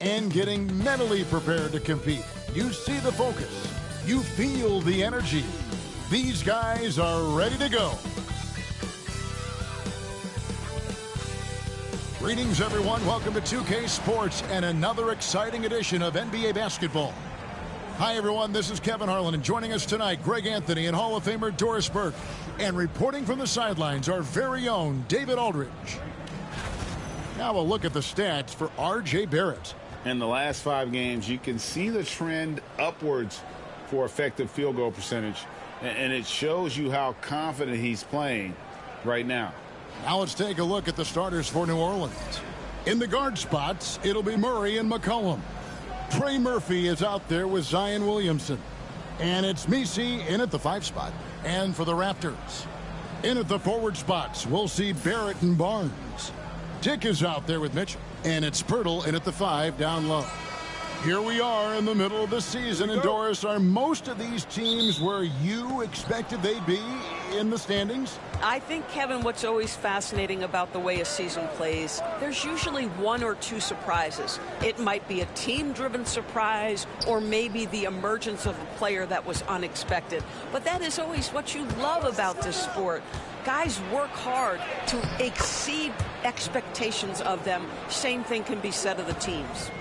and getting mentally prepared to compete. You see the focus. You feel the energy. These guys are ready to go. Greetings, everyone. Welcome to 2K Sports and another exciting edition of NBA basketball. Hi, everyone. This is Kevin Harlan, and joining us tonight, Greg Anthony and Hall of Famer Doris Burke. And reporting from the sidelines, our very own David Aldridge. Now a look at the stats for R.J. Barrett. In the last 5 games, you can see the trend upwards for effective field goal percentage, and it shows you how confident he's playing right now. Now let's take a look at the starters for New Orleans. In the guard spots, it'll be Murray and McCollum. Trey Murphy is out there with Zion Williamson. And it's Messi in at the 5 spot. And for the Raptors, in at the forward spots, we'll see Barrett and Barnes. Dick is out there with Mitchell. And it's Pirtle in at the 5 down low. Here we are in the middle of the season. And Doris, are most of these teams where you expected they'd be in the standings? I think, Kevin, what's always fascinating about the way a season plays, there's usually 1 or 2 surprises. It might be a team-driven surprise or maybe the emergence of a player that was unexpected. But that is always what you love about this sport. Guys work hard to exceed expectations of them. Same thing can be said of the teams.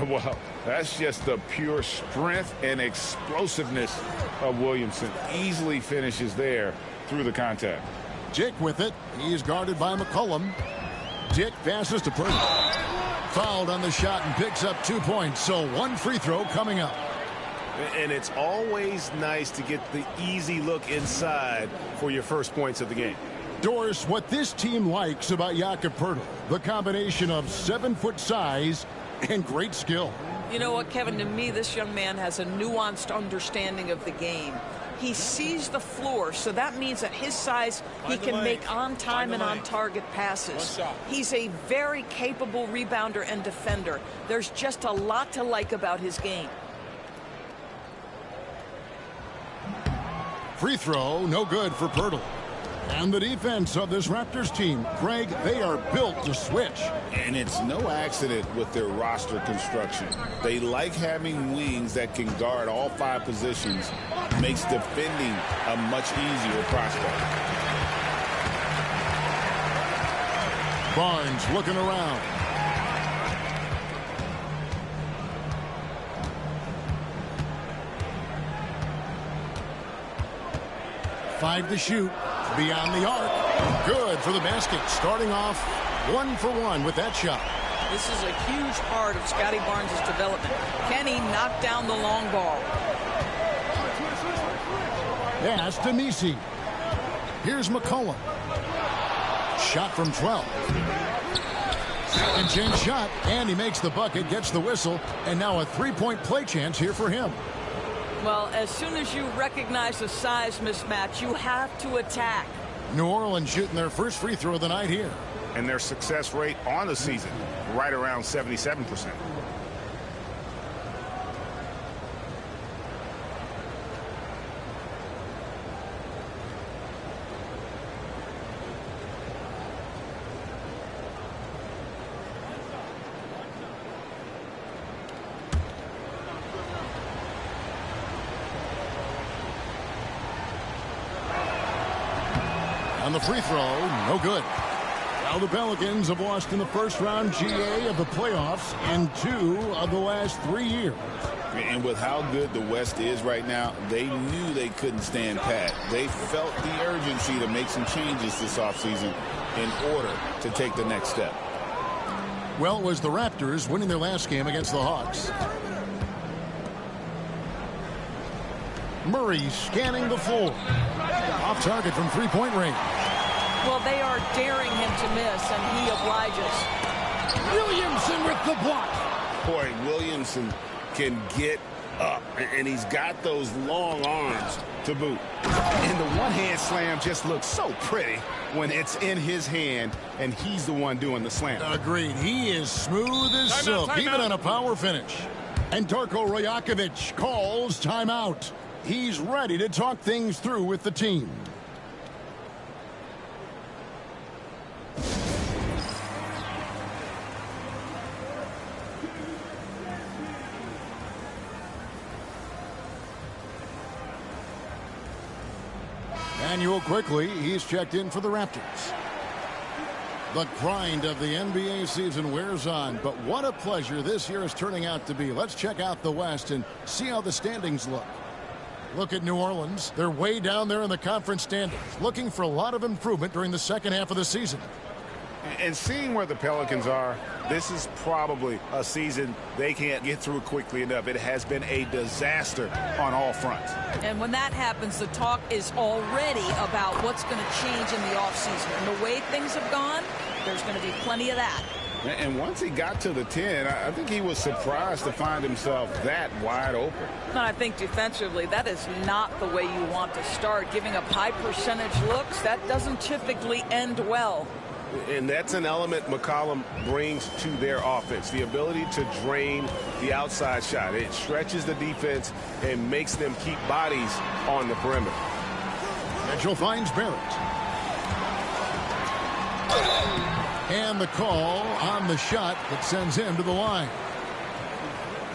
Well, that's just the pure strength and explosiveness of Williamson. Easily finishes there through the contact. Dick with it. He's guarded by McCollum. Dick passes to Purdy. Fouled on the shot and picks up 2 points. So 1 free throw coming up. And it's always nice to get the easy look inside for your first points of the game. Doris, what this team likes about Jakob Poeltl, the combination of 7-foot size and great skill. You know what, Kevin, to me, this young man has a nuanced understanding of the game. He sees the floor, so that means at his size, he can make on-time and on-target passes. He's a very capable rebounder and defender. There's just a lot to like about his game. Free throw, no good for Poeltl. And the defense of this Raptors team, Greg, they are built to switch. And it's no accident with their roster construction. They like having wings that can guard all 5 positions. Makes defending a much easier prospect. Barnes looking around. Five to shoot. Beyond the arc. Good for the basket. Starting off 1 for 1 with that shot. This is a huge part of Scotty Barnes' development. Can he knock down the long ball? Pass to Messi. Here's McCollum. Shot from 12. Second chance shot, and he makes the bucket, gets the whistle, and now a 3-point play chance here for him. Well, as soon as you recognize a size mismatch, you have to attack. New Orleans shooting their first free throw of the night here. And their success rate on the season, right around 77%. On the free throw, no good. Now the Pelicans have lost in the first round GA of the playoffs in 2 of the last 3 years. And with how good the West is right now, they knew they couldn't stand pat. They felt the urgency to make some changes this offseason in order to take the next step. Well, it was the Raptors winning their last game against the Hawks. Murray scanning the floor. Off target from 3-point range. Well, they are daring him to miss, and he obliges. Williamson with the block. Boy, Williamson can get up, and he's got those long arms to boot. And the one-hand slam just looks so pretty when it's in his hand, and he's the one doing the slam. Agreed. He is smooth as silk, even on a power finish. And Darko Rajakovic calls timeout. He's ready to talk things through with the team. Manuel quickly, he's checked in for the Raptors. The grind of the NBA season wears on, but what a pleasure this year is turning out to be. Let's check out the West and see how the standings look. Look at New Orleans. They're way down there in the conference standings, looking for a lot of improvement during the second half of the season. And seeing where the Pelicans are, this is probably a season they can't get through quickly enough. It has been a disaster on all fronts. And when that happens, the talk is already about what's going to change in the offseason. And the way things have gone, there's going to be plenty of that. And once he got to the 10, I think he was surprised to find himself that wide open. And I think defensively, that is not the way you want to start. Giving up high percentage looks, that doesn't typically end well. And that's an element McCollum brings to their offense, the ability to drain the outside shot. It stretches the defense and makes them keep bodies on the perimeter. Mitchell finds Barrett. And the call on the shot that sends him to the line.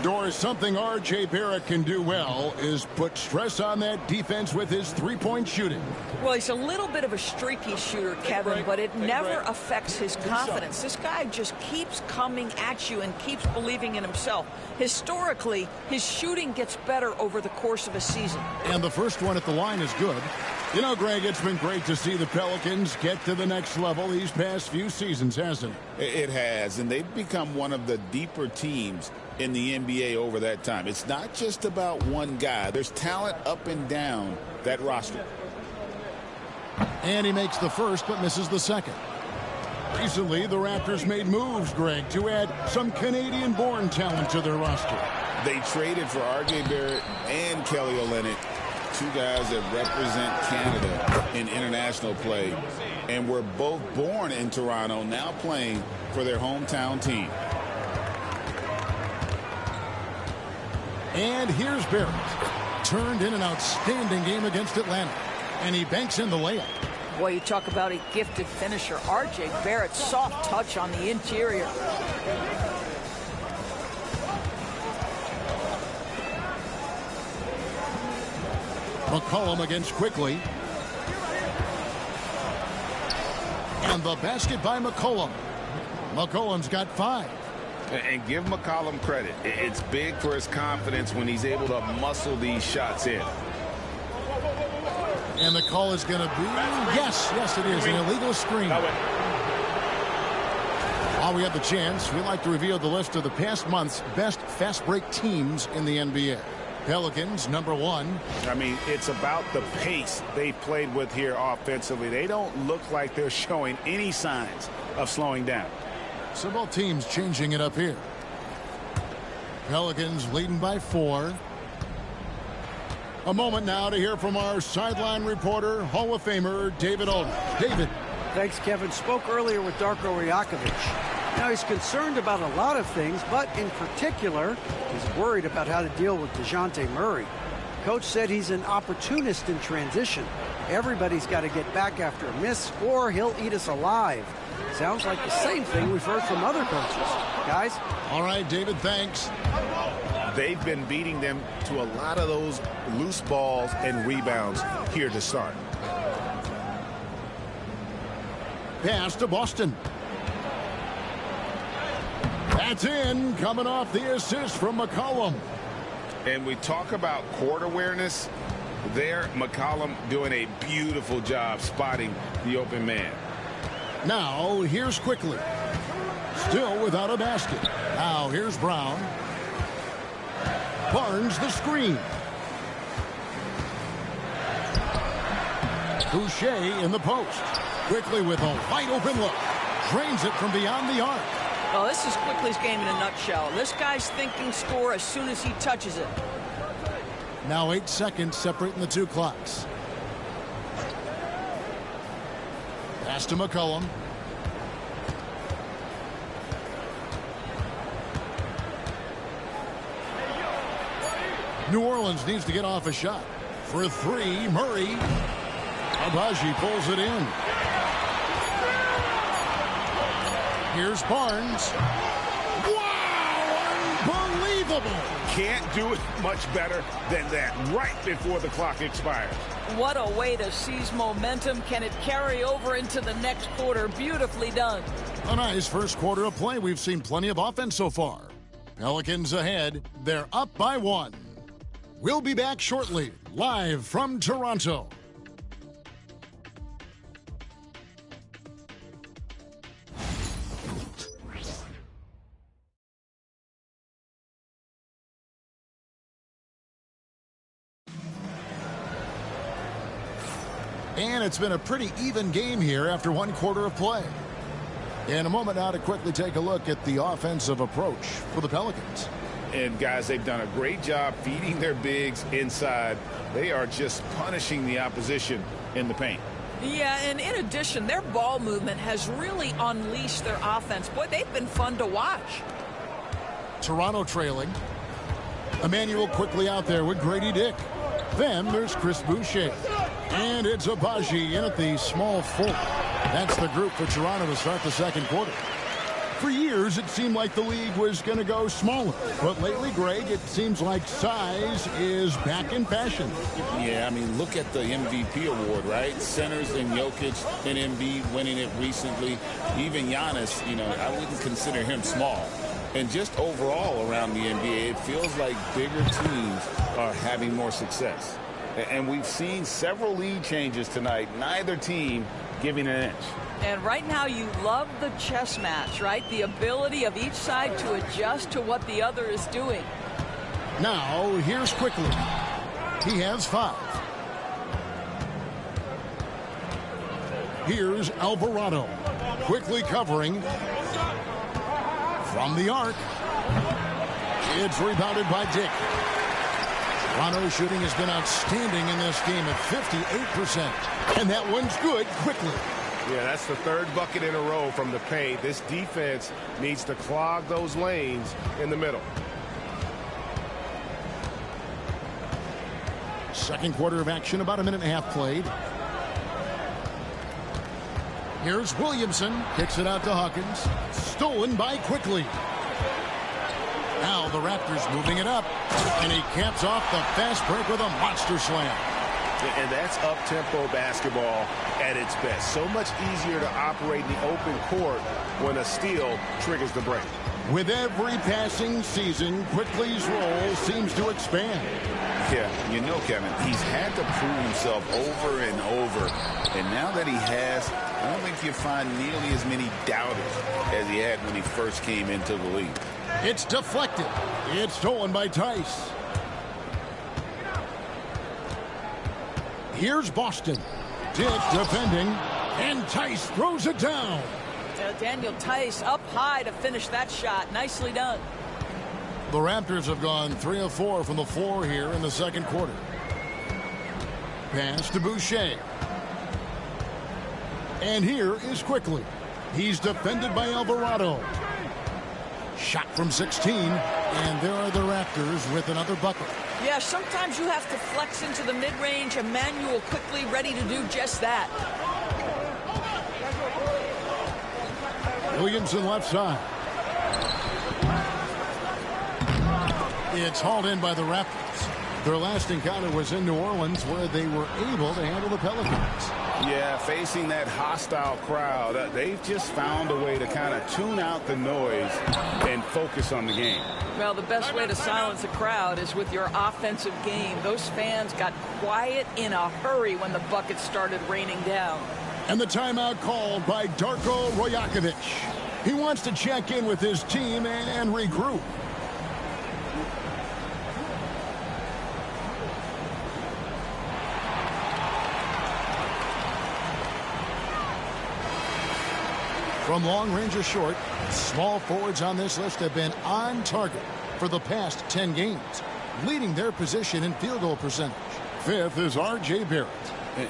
Doris, something R.J. Barrett can do well is put stress on that defense with his three-point shooting. Well, he's a little bit of a streaky shooter, Kevin, but it never affects his confidence. This guy just keeps coming at you and keeps believing in himself. Historically, his shooting gets better over the course of a season. And the first one at the line is good. You know, Greg, it's been great to see the Pelicans get to the next level these past few seasons, hasn't it? It has, and they've become one of the deeper teams in the NBA over that time. It's not just about one guy. There's talent up and down that roster. And he makes the first but misses the second. Recently, the Raptors made moves, Greg, to add some Canadian-born talent to their roster. They traded for R.J. Barrett and Kelly Olynyk, two guys that represent Canada in international play, and were both born in Toronto, now playing for their hometown team. And here's Barrett. Turned in an outstanding game against Atlanta. And he banks in the layup. Boy, you talk about a gifted finisher. R.J. Barrett, soft touch on the interior. McCollum against Quickly. And the basket by McCollum. McCollum's got 5. And give McCollum credit. It's big for his confidence when he's able to muscle these shots in. And the call is going to be, yes, it is, an illegal screen. While we have the chance, we'd like to reveal the list of the past month's best fast break teams in the NBA. Pelicans, number 1. I mean, it's about the pace they've played with here offensively. They don't look like they're showing any signs of slowing down. So both teams changing it up here. Pelicans leading by 4. A moment now to hear from our sideline reporter, Hall of Famer David Aldridge. David. Thanks, Kevin. Spoke earlier with Darko Rajakovic. Now, he's concerned about a lot of things, but in particular, he's worried about how to deal with DeJounte Murray. Coach said he's an opportunist in transition. Everybody's got to get back after a miss, or he'll eat us alive. Sounds like the same thing we've heard from other coaches. Guys? All right, David, thanks. They've been beating them to a lot of those loose balls and rebounds here to start. Pass to Boston. That's in, coming off the assist from McCollum. And we talk about court awareness. There, McCollum doing a beautiful job spotting the open man. Now, here's Quickly. Still without a basket. Now, here's Brown. Barnes the screen. Boucher in the post. Quickly with a wide open look. Drains it from beyond the arc. Well, this is Quickly's game in a nutshell. This guy's thinking score as soon as he touches it. Now 8 seconds separating the two clocks. Pass to McCollum. New Orleans needs to get off a shot. For 3, Murray. Abaji pulls it in. Here's Barnes. Wow! Unbelievable! Can't do it much better than that right before the clock expires. What a way to seize momentum. Can it carry over into the next quarter? Beautifully done. A nice first quarter of play. We've seen plenty of offense so far. Pelicans ahead. They're up by 1. We'll be back shortly, live from Toronto. And it's been a pretty even game here after 1 quarter of play. In a moment now to quickly take a look at the offensive approach for the Pelicans. And guys, they've done a great job feeding their bigs inside. They are just punishing the opposition in the paint. Yeah, and in addition, their ball movement has really unleashed their offense. Boy, they've been fun to watch. Toronto trailing. Emmanuel quickly out there with Grady Dick. Then there's Chris Boucher. And it's Abaji in at the small forward. That's the group for Toronto to start the second quarter. For years, it seemed like the league was going to go smaller. But lately, Greg, it seems like size is back in fashion. Yeah, I mean, look at the MVP award, right? Centers and Jokic and Embiid winning it recently. Even Giannis, I wouldn't consider him small. And just overall around the NBA, it feels like bigger teams are having more success. And we've seen several lead changes tonight, neither team giving an inch. And right now you love the chess match, right? The ability of each side to adjust to what the other is doing. Now, here's Quickly. He has 5. Here's Alvarado. Quickly covering from the arc. It's rebounded by Dick. Toronto's shooting has been outstanding in this game at 58%. And that one's good. Quickly. Yeah, that's the 3rd bucket in a row from the paint. This defense needs to clog those lanes in the middle. Second quarter of action, about a minute and a half played. Here's Williamson. Kicks it out to Hawkins. Stolen by Quickly. Now the Raptors moving it up. And he caps off the fast break with a monster slam. And that's up-tempo basketball at its best. So much easier to operate in the open court when a steal triggers the break. With every passing season, Quickly's role seems to expand. Yeah, Kevin, he's had to prove himself over and over. And now that he has, I don't think you find nearly as many doubters as he had when he first came into the league. It's deflected. It's stolen by Tice. Here's Boston. Dick defending, and Tice throws it down. Daniel Tice up high to finish that shot. Nicely done. The Raptors have gone 3 of 4 from the floor here in the second quarter. Pass to Boucher. And here is Quickly. He's defended by Alvarado. Shot from 16, and there are the Raptors with another bucket. Yeah, sometimes you have to flex into the mid-range. Emmanuel Quickly ready to do just that. Williamson left side. It's hauled in by the Raptors. Their last encounter was in New Orleans, where they were able to handle the Pelicans. Yeah, facing that hostile crowd, they've just found a way to kind of tune out the noise and focus on the game. Well, the best way to silence a crowd is with your offensive game. Those fans got quiet in a hurry when the buckets started raining down. And the timeout called by Darko Rajakovic. He wants to check in with his team and regroup. From long range or short, small forwards on this list have been on target for the past 10 games, leading their position in field goal percentage. 5th is R.J. Barrett.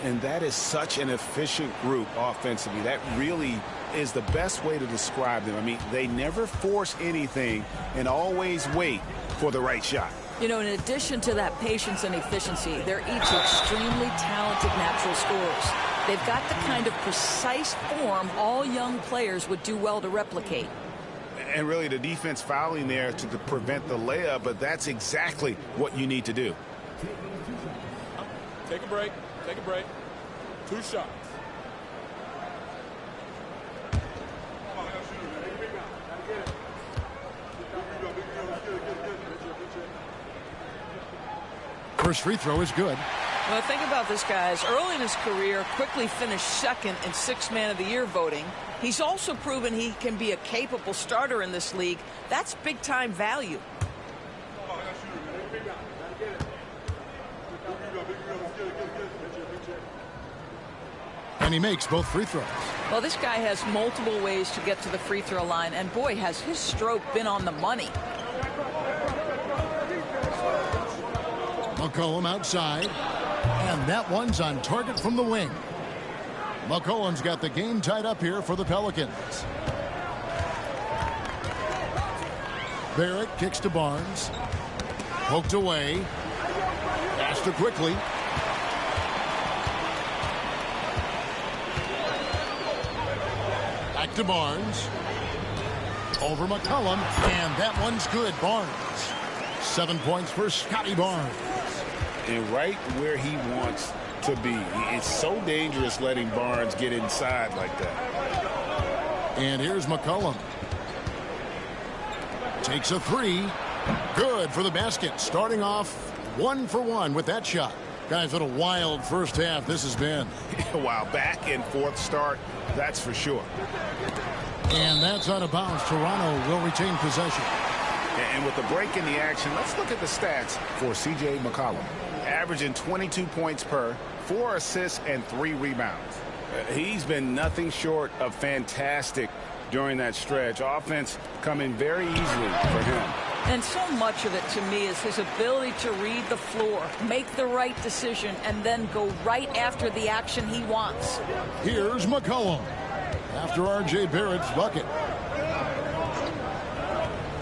And that is such an efficient group offensively. That really is the best way to describe them. I mean, they never force anything and always wait for the right shot. In addition to that patience and efficiency, they're each extremely talented natural scorers. They've got the kind of precise form all young players would do well to replicate. And really the defense fouling there to prevent the layup, but that's exactly what you need to do. Take a break. Take a break. 2 shots. First free throw is good. Well, think about this, guys. Early in his career, quickly finished second in Sixth Man of the Year voting. He's also proven he can be a capable starter in this league. That's big-time value. And he makes both free throws. Well, this guy has multiple ways to get to the free throw line, and boy, has his stroke been on the money. McCollum outside, and that one's on target from the wing. McCollum's got the game tied up here for the Pelicans. Barrett kicks to Barnes. Poked away. Passed to quickly. Back to Barnes. Over McCollum, and that one's good. Barnes. 7 points for Scotty Barnes. And right where he wants to be. It's so dangerous letting Barnes get inside like that. And here's McCollum. Takes a three. Good for the basket. Starting off 1 for 1 with that shot. Guys, what a wild first half this has been. Wow, back and forth start, that's for sure. And that's out of bounds. Toronto will retain possession. And with the break in the action, let's look at the stats for C.J. McCollum. Averaging 22 points per, 4 assists, and 3 rebounds. He's been nothing short of fantastic during that stretch. Offense coming very easily for him. And so much of it to me is his ability to read the floor, make the right decision, and then go right after the action he wants. Here's McCollum after R.J. Barrett's bucket.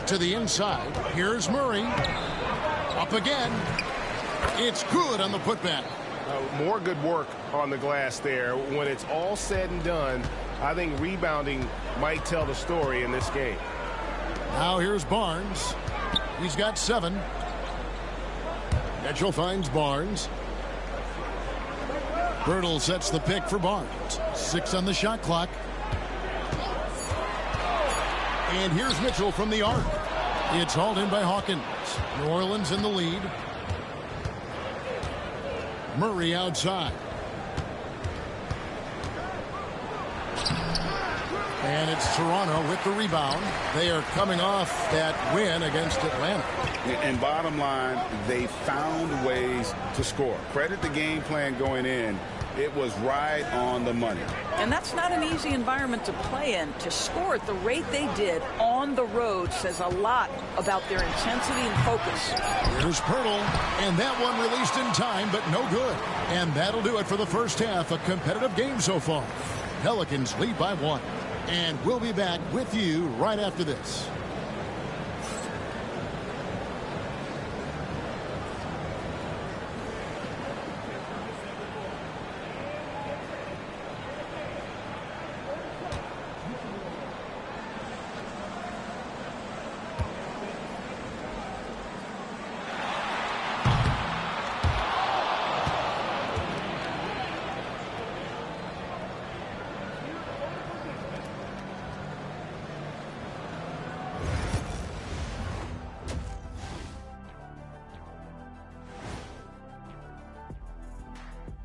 To the inside. Here's Murray. Up again. It's good on the putback. More good work on the glass there. When it's all said and done, I think rebounding might tell the story in this game. Now here's Barnes. He's got 7. Mitchell finds Barnes. Birtle sets the pick for Barnes. 6 on the shot clock. And here's Mitchell from the arc. It's hauled in by Hawkins. New Orleans in the lead. Murray outside. And it's Toronto with the rebound. They are coming off that win against Atlanta. And bottom line, they found ways to score. Credit the game plan going in. It was right on the money. And that's not an easy environment to play in. To score at the rate they did on the road says a lot about their intensity and focus. Here's Pirtle, and that one released in time, but no good. And that'll do it for the first half. A competitive game so far. Pelicans lead by 1. And we'll be back with you right after this.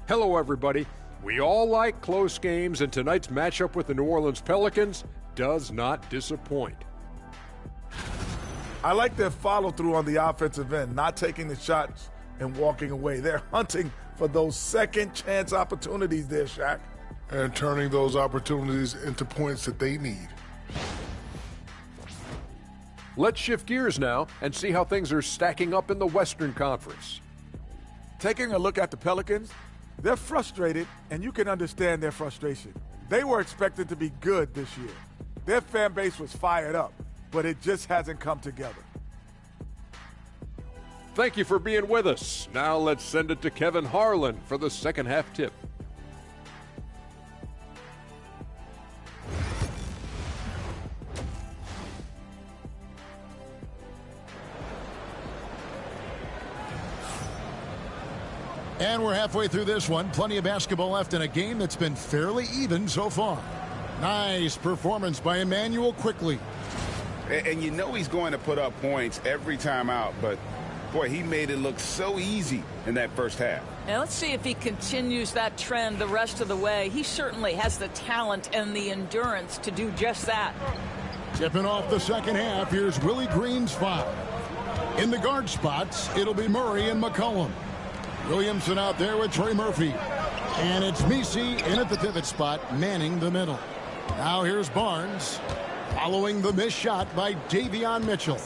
Hello, everybody. We all like close games, and tonight's matchup with the New Orleans Pelicans does not disappoint. I like their follow-through on the offensive end, not taking the shots and walking away. They're hunting for those second-chance opportunities there, Shaq. And turning those opportunities into points that they need. Let's shift gears now and see how things are stacking up in the Western Conference. Taking a look at the Pelicans, they're frustrated, and you can understand their frustration. They were expected to be good this year. Their fan base was fired up, but it just hasn't come together. Thank you for being with us. Now let's send it to Kevin Harlan for the second half tip. And we're halfway through this one. Plenty of basketball left in a game that's been fairly even so far. Nice performance by Emmanuel quickly. And you know he's going to put up points every time out, but boy, he made it look so easy in that first half. Now let's see if he continues that trend the rest of the way. He certainly has the talent and the endurance to do just that. Tipping off the second half, here's Willie Green's foul. In the guard spots, it'll be Murray and McCollum. Williamson out there with Trey Murphy. And it's Messi in at the pivot spot, manning the middle. Now here's Barnes, following the missed shot by Davion Mitchell.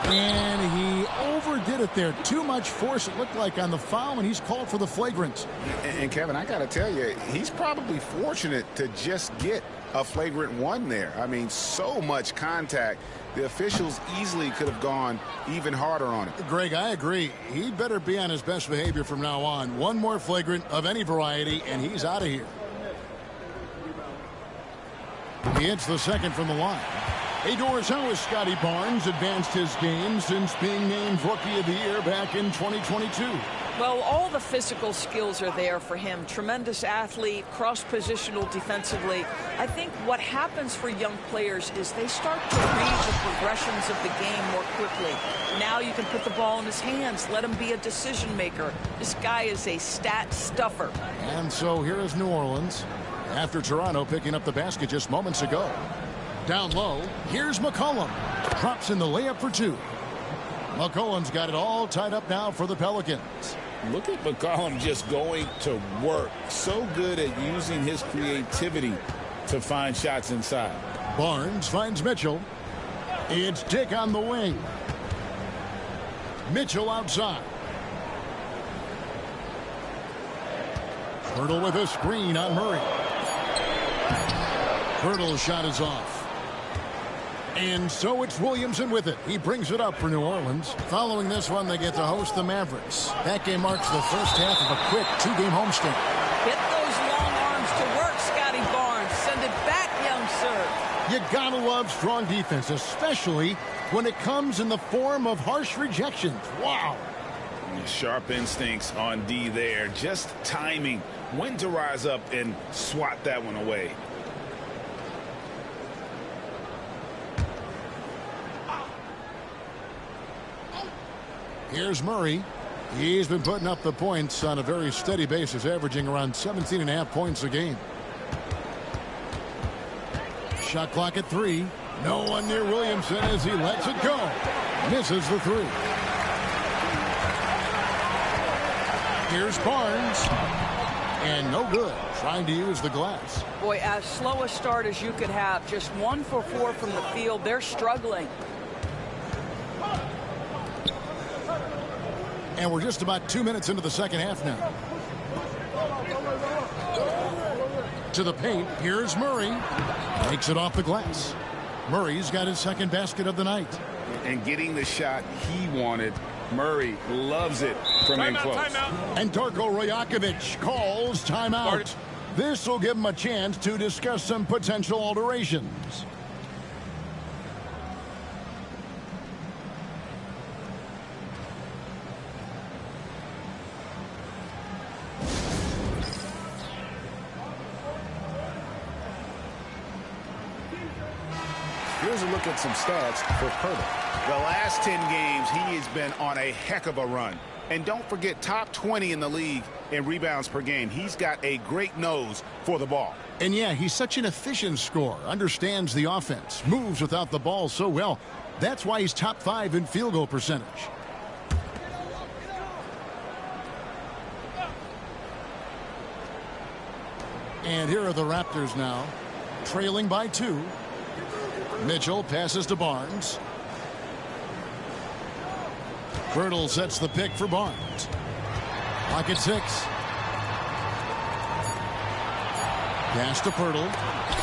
And he overdid it there. Too much force, it looked like, on the foul, and he's called for the flagrant. And Kevin, I got to tell you, he's probably fortunate to just get a flagrant one there. I mean, so much contact. The officials easily could have gone even harder on it. Greg, I agree. He'd better be on his best behavior from now on. One more flagrant of any variety, and he's out of here. He hits the second from the line. Hey, Doris, how has Scotty Barnes advanced his game since being named Rookie of the Year back in 2022? Well, all the physical skills are there for him. Tremendous athlete, cross-positional defensively. I think what happens for young players is they start to read the progressions of the game more quickly. Now you can put the ball in his hands, let him be a decision maker. This guy is a stat stuffer. And so here is New Orleans after Toronto picking up the basket just moments ago. Down low, here's McCollum. Drops in the layup for two. McCollum's got it all tied up now for the Pelicans. Look at McCollum just going to work. So good at using his creativity to find shots inside. Barnes finds Mitchell. It's Dick on the wing. Mitchell outside. Hurdle with a screen on Murray. Hurdle's shot is off. And so it's Williamson with it. He brings it up for New Orleans. Following this one, they get to host the Mavericks. That game marks the first half of a quick two-game homestand. Get those long arms to work, Scotty Barnes. Send it back, young sir. You gotta love strong defense, especially when it comes in the form of harsh rejections. Wow. Sharp instincts on D there. Just timing. When to rise up and swat that one away. Here's Murray. He's been putting up the points on a very steady basis, averaging around 17.5 points a game. Shot clock at 3. No one near Williamson as he lets it go. Misses the 3. Here's Barnes. And no good. Trying to use the glass. Boy, as slow a start as you could have. Just 1 for 4 from the field. They're struggling. And we're just about 2 minutes into the second half now. To the paint. Here's Murray. Takes it off the glass. Murray's got his second basket of the night. And getting the shot he wanted. Murray loves it from in close. And Darko Rajakovic calls timeout. This will give him a chance to discuss some potential alterations. Here's a look at some stats for Pirtle. The last 10 games, he has been on a heck of a run. And don't forget, top 20 in the league in rebounds per game. He's got a great nose for the ball. And yeah, he's such an efficient scorer. Understands the offense. Moves without the ball so well. That's why he's top 5 in field goal percentage. And here are the Raptors now, trailing by 2. Mitchell passes to Barnes. Pirtle sets the pick for Barnes. Clock at 6. Pass to Pirtle.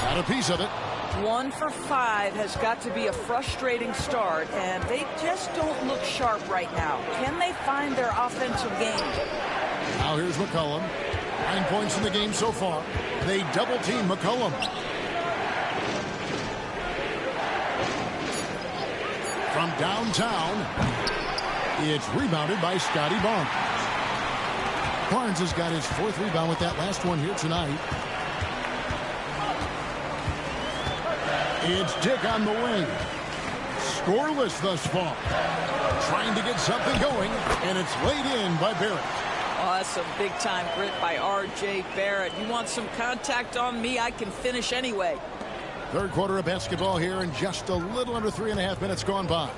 Got a piece of it. 1 for 5 has got to be a frustrating start, and they just don't look sharp right now. Can they find their offensive game? Now here's McCollum. 9 points in the game so far. They double team McCollum. From downtown, it's rebounded by Scotty Barnes. Barnes has got his 4th rebound with that last one here tonight. It's Dick on the wing. Scoreless thus far. Trying to get something going, and it's laid in by Barrett. Oh, that's some big-time grit by R.J. Barrett. You want some contact on me, I can finish anyway. Third quarter of basketball here, and just a little under 3.5 minutes gone by.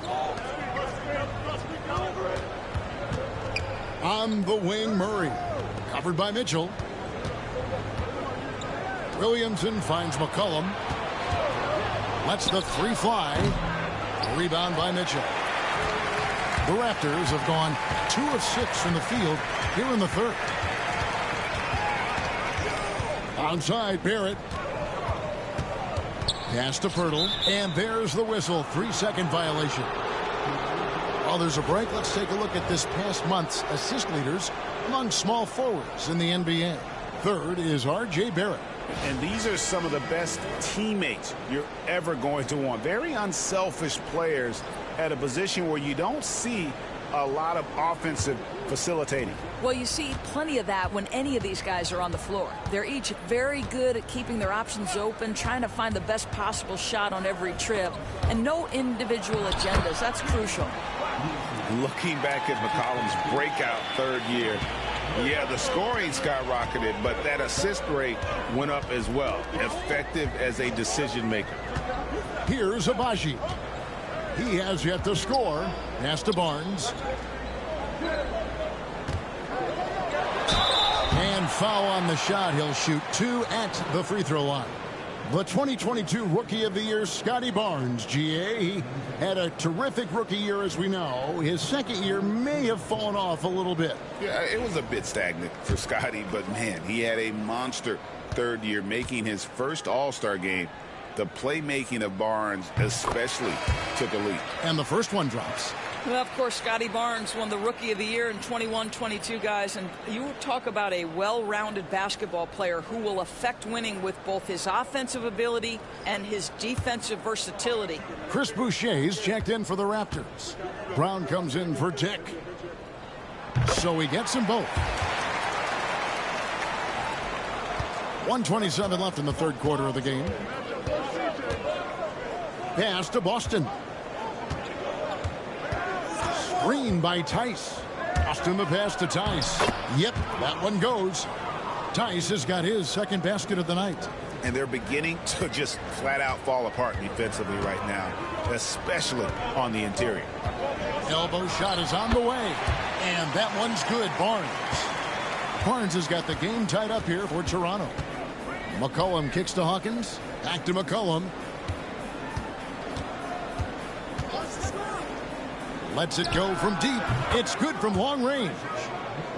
On the wing, Murray. Covered by Mitchell. Williamson finds McCollum. Lets the 3 fly. Rebound by Mitchell. The Raptors have gone 2 of 6 from the field here in the third. Outside, Barrett. Pass to Pirtle. And there's the whistle. 3-second violation. While there's a break, let's take a look at this past month's assist leaders among small forwards in the NBA. Third is R.J. Barrett. And these are some of the best teammates you're ever going to want. Very unselfish players at a position where you don't see a lot of offensive facilitating. Well, you see plenty of that when any of these guys are on the floor. They're each very good at keeping their options open, trying to find the best possible shot on every trip, and no individual agendas. That's crucial. Looking back at McCollum's breakout third year, yeah, the scoring skyrocketed, but that assist rate went up as well. Effective as a decision maker. Here's Abaji. He has yet to score. Pass to Barnes. And foul on the shot. He'll shoot 2 at the free throw line. The 2022 Rookie of the Year, Scotty Barnes, GA. He had a terrific rookie year, as we know. His second year may have fallen off a little bit. Yeah, it was a bit stagnant for Scotty, but man, he had a monster third year, making his first All-Star game. The playmaking of Barnes especially took a leap. And the first one drops. Well, of course, Scotty Barnes won the Rookie of the Year in 21-22, guys. And you talk about a well-rounded basketball player who will affect winning with both his offensive ability and his defensive versatility. Chris Boucher's checked in for the Raptors. Brown comes in for Dick. So he gets them both. 1:27 left in the third quarter of the game. Pass to Boston. Screen by Tice. Boston the pass to Tice. Yep, that one goes. Tice has got his second basket of the night. And they're beginning to just flat out fall apart defensively right now, especially on the interior. Elbow shot is on the way. And that one's good. Barnes. Barnes has got the game tied up here for Toronto. McCollum kicks to Hawkins. Back to McCollum. Lets it go from deep. It's good from long range.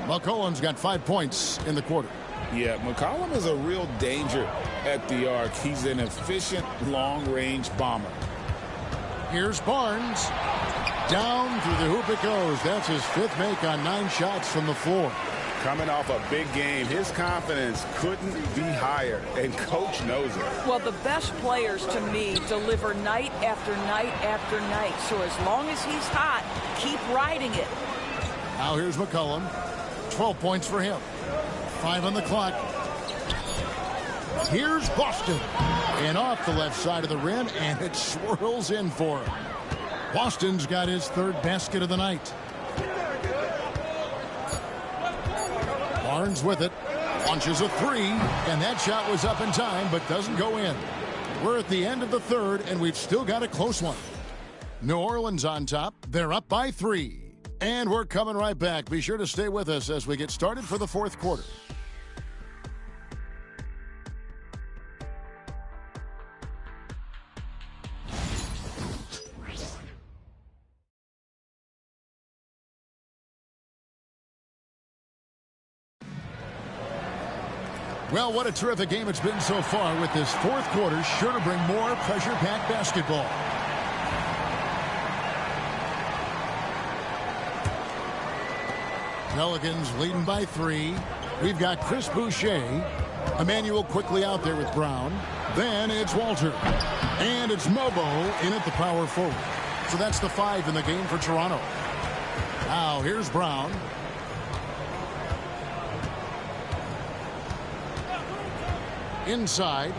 McCollum's got 5 points in the quarter. Yeah, McCollum is a real danger at the arc. He's an efficient long-range bomber. Here's Barnes. Down through the hoop it goes. That's his 5th make on 9 shots from the floor. Coming off a big game, his confidence couldn't be higher, and coach knows it. Well, the best players, to me, deliver night after night after night. So as long as he's hot, keep riding it. Now here's McCollum. 12 points for him. 5 on the clock. Here's Boston. And off the left side of the rim, and it swirls in for him. Boston's got his 3rd basket of the night. Barnes with it. Launches a 3, and that shot was up in time, but doesn't go in. We're at the end of the third, and we've still got a close one. New Orleans on top. They're up by 3. And we're coming right back. Be sure to stay with us as we get started for the fourth quarter. Well, what a terrific game it's been so far, with this fourth quarter sure to bring more pressure-packed basketball. Pelicans leading by 3. We've got Chris Boucher. Emmanuel quickly out there with Brown. Then it's Walter. And it's Mobo in at the power forward. So that's the 5 in the game for Toronto. Now here's Brown. Inside.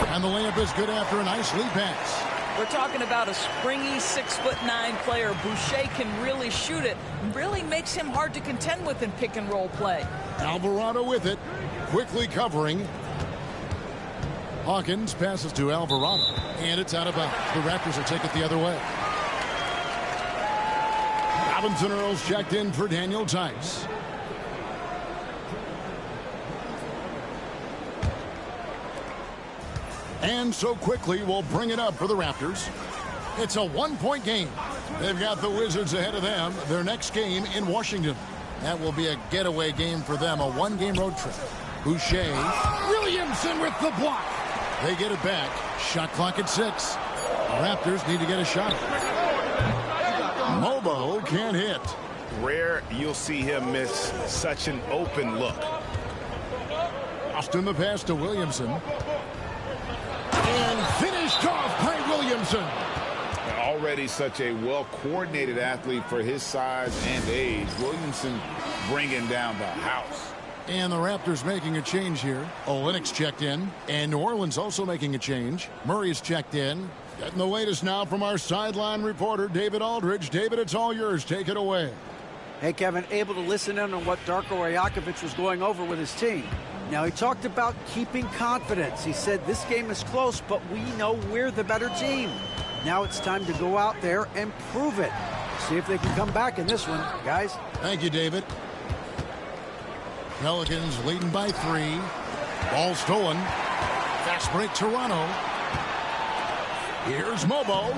And the layup is good after a nice lead pass. We're talking about a springy 6'9" player. Boucher can really shoot it. Really makes him hard to contend with in pick and roll play. Alvarado with it. Quickly covering. Hawkins passes to Alvarado. And it's out of bounds. The Raptors will take it the other way. Robinson Earls checked in for Daniel Tice. And so quickly we'll bring it up for the Raptors. It's a one-point game. They've got the Wizards ahead of them. Their next game in Washington. That will be a getaway game for them. A one-game road trip. Boucher. Williamson with the block. They get it back. Shot clock at 6. The Raptors need to get a shot. Mobo can't hit. Rare you'll see him miss such an open look. Austin the pass to Williamson. And finished off by Williamson. Already such a well-coordinated athlete for his size and age. Williamson bringing down the house. And the Raptors making a change here. Olynyk's checked in. And New Orleans also making a change. Murray's checked in. Getting the latest now from our sideline reporter, David Aldridge. David, it's all yours. Take it away. Hey, Kevin, able to listen in on what Darko Rajakovic was going over with his team. Now, he talked about keeping confidence. He said this game is close, but we know we're the better team. Now it's time to go out there and prove it. See if they can come back in this one, guys. Thank you, David. Pelicans leading by 3. Ball stolen. Fast break, Toronto. Here's Mobo.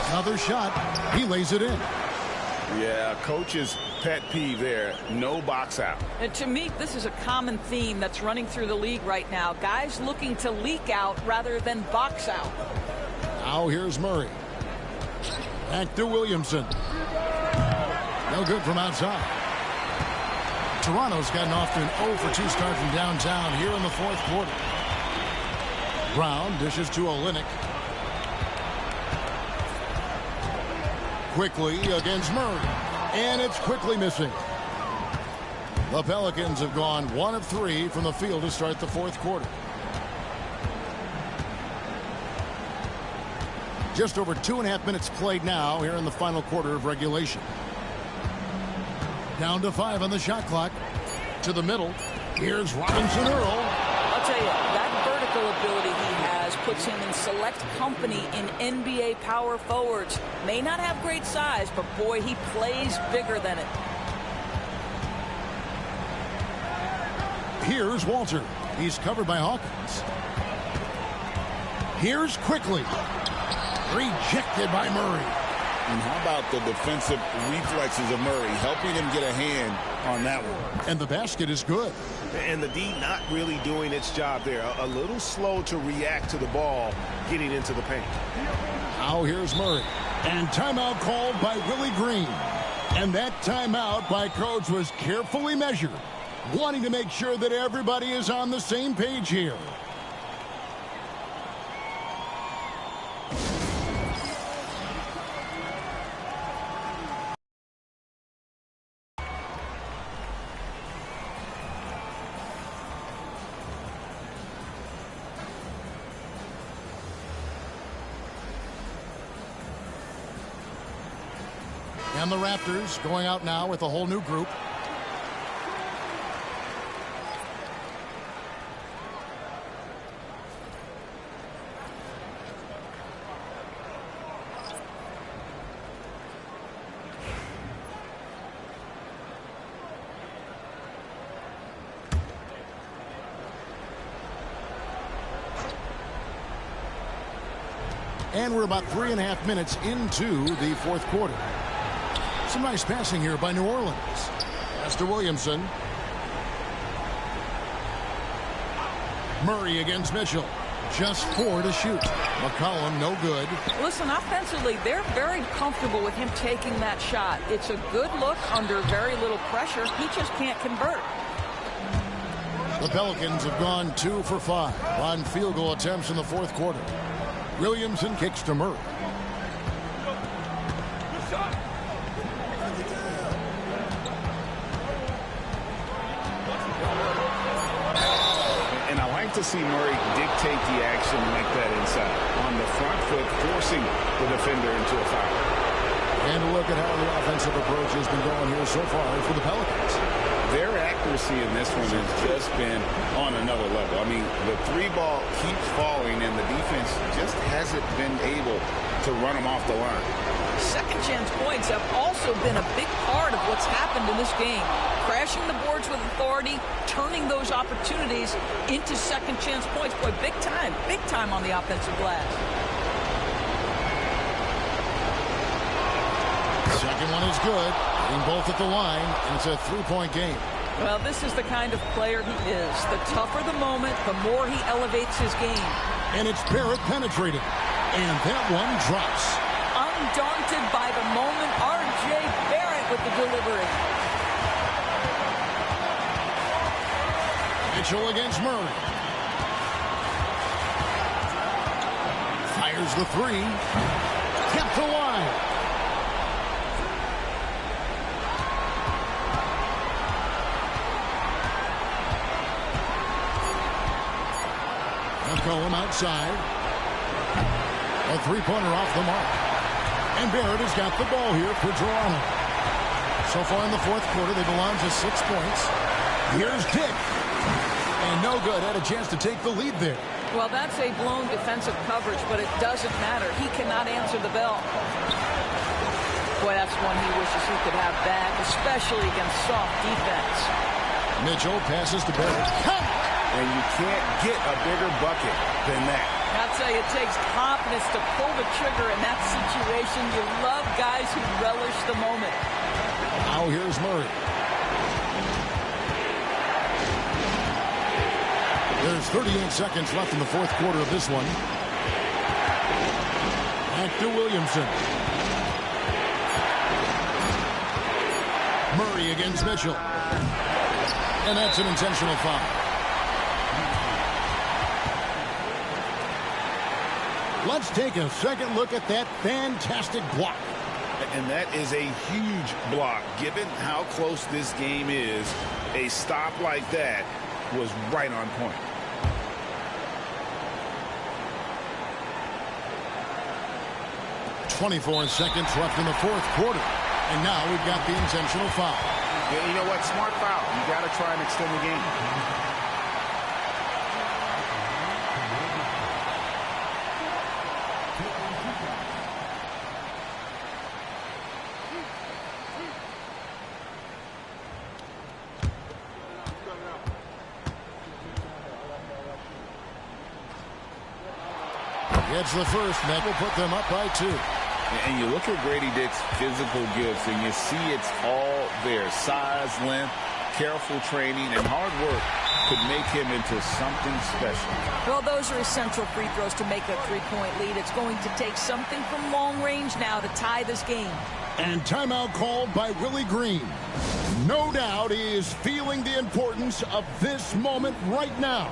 Another shot. He lays it in. Yeah, coach's pet peeve there. No box out. And to me, this is a common theme that's running through the league right now. Guys looking to leak out rather than box out. Now here's Murray. Back to Williamson. No good from outside. Toronto's gotten off to an 0 for 2 start from downtown here in the fourth quarter. Brown dishes to Olynyk. Quickly against Murray. And it's quickly missing. The Pelicans have gone 1 of 3 from the field to start the fourth quarter. Just over 2.5 minutes played now here in the final quarter of regulation. Down to 5 on the shot clock. To the middle. Here's Robinson Earl. I'll tell you, that vertical ability he has puts him in select company in NBA power forwards. May not have great size, but boy, he plays bigger than it. Here's Walter. He's covered by Hawkins. Here's Quickly. Rejected by Murray. And how about the defensive reflexes of Murray, helping him get a hand on that one. And the basket is good. And the D not really doing its job there. A little slow to react to the ball getting into the paint. Now here's Murray. And timeout called by Willie Green. And that timeout by Coach was carefully measured, wanting to make sure that everybody is on the same page here. And the Raptors going out now with a whole new group. And we're about 3.5 minutes into the fourth quarter. Some nice passing here by New Orleans. Pass to Williamson. Murray against Mitchell. Just 4 to shoot. McCollum no good. Listen, offensively, they're very comfortable with him taking that shot. It's a good look under very little pressure. He just can't convert. The Pelicans have gone 2 for 5 on field goal attempts in the fourth quarter. Williamson kicks to Murray. to see Murray dictate the action like that inside. On the front foot, forcing the defender into a foul. And look at how the offensive approach has been going here so far for the Pelicans. Their accuracy in this one has just been on another level. I mean, the three ball keeps falling, and the defense just hasn't been able to run them off the line. Second chance points have also been a big part of what's happened in this game. Crashing the boards with authority, turning those opportunities into second chance points. Boy, big time on the offensive glass. Second one is good. Hitting both at the line, and it's a three-point game. Well, this is the kind of player he is. The tougher the moment, the more he elevates his game. And it's Barrett penetrating. And that one drops. Undaunted by the moment, R.J. Barrett with the delivery. Mitchell against Murray. Fires the three. Kept the line. McCollum outside. A three-pointer off the mark. And Barrett has got the ball here for Toronto. So far in the fourth quarter, they belong to 6 points. Here's Dick. And no good. Had a chance to take the lead there. Well, that's a blown defensive coverage, but it doesn't matter. He cannot answer the bell. Boy, that's one he wishes he could have back, especially against soft defense. Mitchell passes to Barrett. Count! And you can't get a bigger bucket than that. I'll tell you, it takes confidence to pull the trigger in that situation. You love guys who relish the moment. Now here's Murray. There's 38 seconds left in the fourth quarter of this one. Back to Williamson. Murray against Mitchell. And that's an intentional foul. Let's take a second look at that fantastic block. And that is a huge block. Given how close this game is, a stop like that was right on point. .24 seconds left in the fourth quarter. And now we've got the intentional foul. Yeah, you know what? Smart foul. You got to try and extend the game. Gets the first, and that will put them up by 2. And you look at Grady Dick's physical gifts, and you see it's all there. Size, length, careful training, and hard work could make him into something special. Well, those are essential free throws to make a three-point lead. It's going to take something from long range now to tie this game. And timeout called by Willie Green. No doubt he is feeling the importance of this moment right now.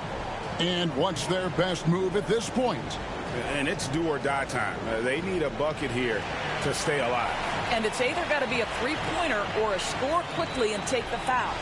And what's their best move at this point? And it's do or die time. They need a bucket here to stay alive. And it's either got to be a three-pointer or a score quickly and take the foul.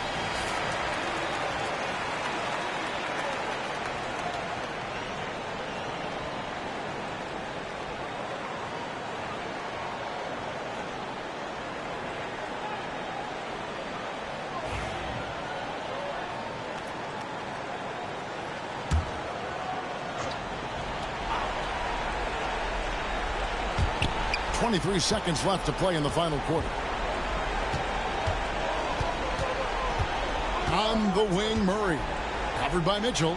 .23 seconds left to play in the final quarter. On the wing, Murray. Covered by Mitchell.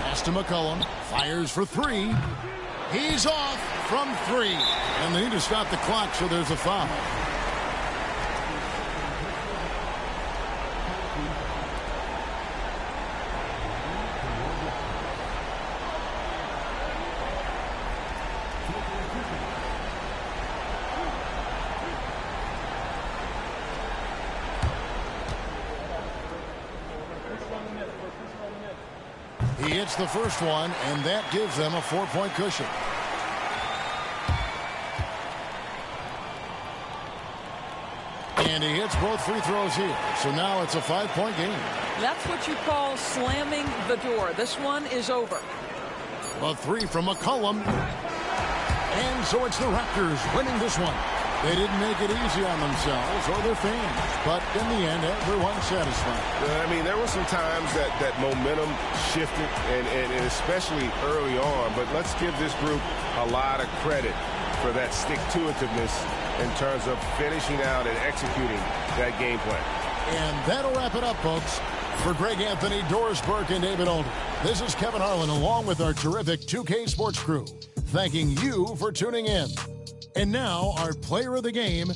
Pass to McCollum. Fires for 3. He's off from 3. And they need to stop the clock, so there's a foul. He hits the first one, and that gives them a 4-point cushion. And he hits both free throws here. So now it's a 5-point game. That's what you call slamming the door. This one is over. A three from McCollum. And so it's the Raptors winning this one. They didn't make it easy on themselves or their fans, but in the end, everyone's satisfied. I mean, there were some times that momentum shifted, and especially early on, but let's give this group a lot of credit for that stick-to-itiveness in terms of finishing out and executing that game plan. And that'll wrap it up, folks. For Greg Anthony, Doris Burke, and David Older, this is Kevin Harlan along with our terrific 2K Sports crew, thanking you for tuning in. And now, our player of the game,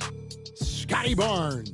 Scotty Barnes.